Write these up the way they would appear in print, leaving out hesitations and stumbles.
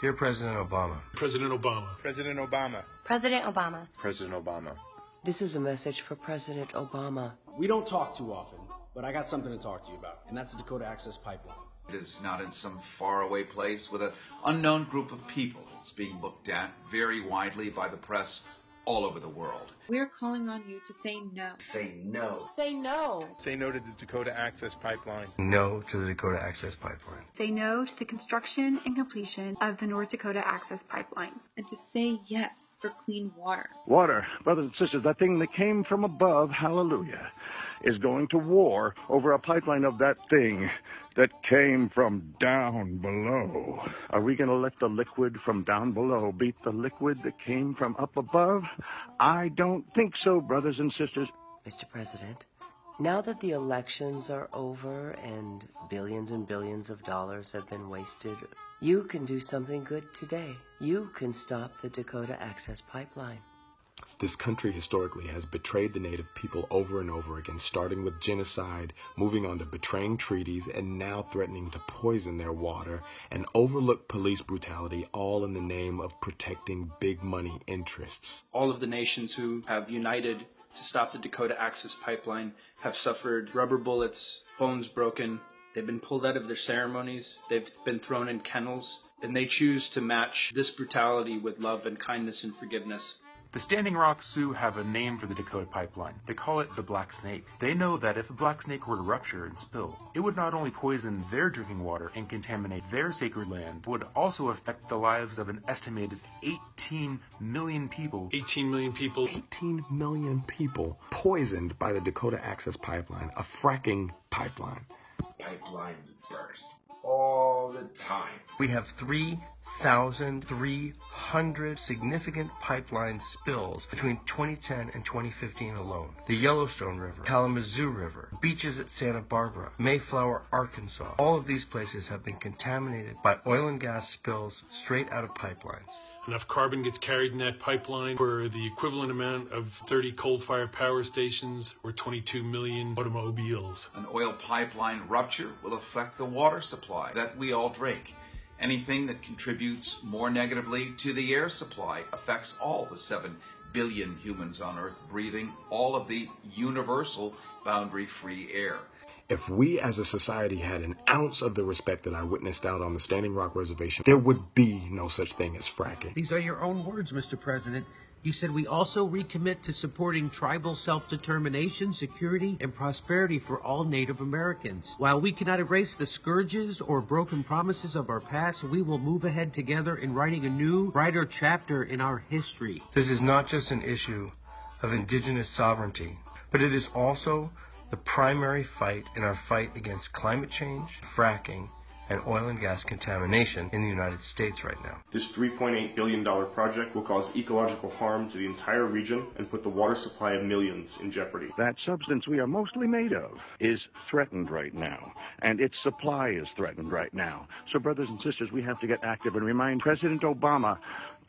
Dear President Obama. President Obama. President Obama. President Obama. President Obama. This is a message for President Obama. We don't talk too often, but I got something to talk to you about, and that's the Dakota Access Pipeline. It is not in some faraway place with an unknown group of people. It's being looked at very widely by the press all over the world. We're calling on you to say no. Say no. Say no. Say no to the Dakota Access Pipeline. No to the Dakota Access Pipeline. Say no to the construction and completion of the North Dakota Access Pipeline. And to say yes for clean water. Water, brothers and sisters, that thing that came from above, hallelujah, is going to war over a pipeline of that thing that came from down below. Are we going to let the liquid from down below beat the liquid that came from up above? I don't think so, brothers and sisters. Mr. President, now that the elections are over and billions of dollars have been wasted, you can do something good today. You can stop the Dakota Access Pipeline. This country historically has betrayed the native people over and over again, starting with genocide, moving on to betraying treaties, and now threatening to poison their water and overlook police brutality, all in the name of protecting big money interests. All of the nations who have united to stop the Dakota Access Pipeline have suffered rubber bullets, bones broken. They've been pulled out of their ceremonies. They've been thrown in kennels. And they choose to match this brutality with love and kindness and forgiveness. The Standing Rock Sioux have a name for the Dakota Pipeline. They call it the Black Snake. They know that if the Black Snake were to rupture and spill, it would not only poison their drinking water and contaminate their sacred land, but would also affect the lives of an estimated 18 million people. 18 million people. 18 million people poisoned by the Dakota Access Pipeline, a fracking pipeline. Pipelines burst all the time. We have 3,300 significant pipeline spills between 2010 and 2015 alone. The Yellowstone River, Kalamazoo River, beaches at Santa Barbara, Mayflower, Arkansas. All of these places have been contaminated by oil and gas spills straight out of pipelines. Enough carbon gets carried in that pipeline for the equivalent amount of 30 coal-fired power stations or 22 million automobiles. An oil pipeline rupture will affect the water supply that we all drink. Anything that contributes more negatively to the air supply affects all the 7 billion humans on Earth breathing all of the universal boundary-free air. If we as a society had an ounce of the respect that I witnessed out on the Standing Rock Reservation, there would be no such thing as fracking. These are your own words, Mr. President. You said we also recommit to supporting tribal self-determination, security, and prosperity for all Native Americans. While we cannot erase the scourges or broken promises of our past, we will move ahead together in writing a new, brighter chapter in our history. This is not just an issue of indigenous sovereignty, but it is also the primary fight in our fight against climate change, fracking, and oil and gas contamination in the United States right now. This $3.8 billion project will cause ecological harm to the entire region and put the water supply of millions in jeopardy. That substance we are mostly made of is threatened right now, and its supply is threatened right now. So, brothers and sisters, we have to get active and remind President Obama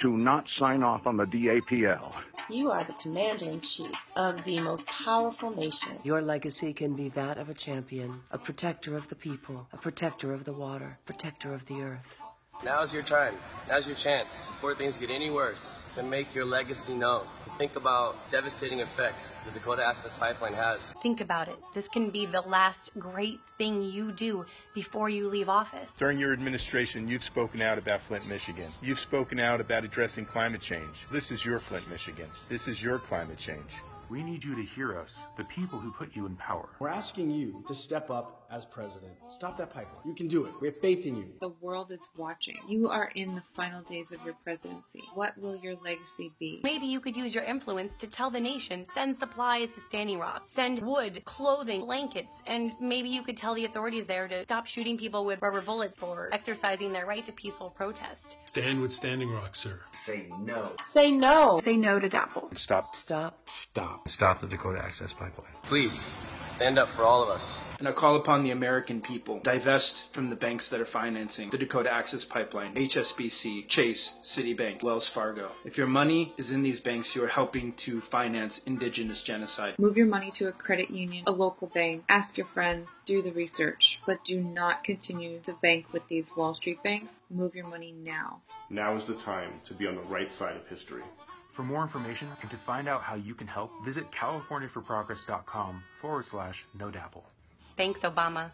to not sign off on the DAPL. You are the commander-in-chief of the most powerful nation. Your legacy can be that of a champion, a protector of the people, a protector of the water, protector of the earth. Now's your time. Now's your chance. Before things get any worse, to make your legacy known. Think about devastating effects the Dakota Access Pipeline has. Think about it. This can be the last great thing you do before you leave office. During your administration, you've spoken out about Flint, Michigan. You've spoken out about addressing climate change. This is your Flint, Michigan. This is your climate change. We need you to hear us, the people who put you in power. We're asking you to step up as president. Stop that pipeline. You can do it. We have faith in you. The world is watching. You are in the final days of your presidency. What will your legacy be? Maybe you could use your influence to tell the nation, send supplies to Standing Rock, send wood, clothing, blankets, and maybe you could tell the authorities there to stop shooting people with rubber bullets for exercising their right to peaceful protest. Stand with Standing Rock, sir. Say no. Say no. Say no to DAPL. Stop. Stop. Stop. Stop the Dakota Access Pipeline. Please, stand up for all of us. And I call upon the American people. Divest from the banks that are financing the Dakota Access Pipeline, HSBC, Chase, Citibank, Wells Fargo. If your money is in these banks, you are helping to finance indigenous genocide. Move your money to a credit union, a local bank. Ask your friends, do the research, but do not continue to bank with these Wall Street banks. Move your money now. Now is the time to be on the right side of history. For more information and to find out how you can help, visit californiaforprogress.com/no DAPL. Thanks, Obama.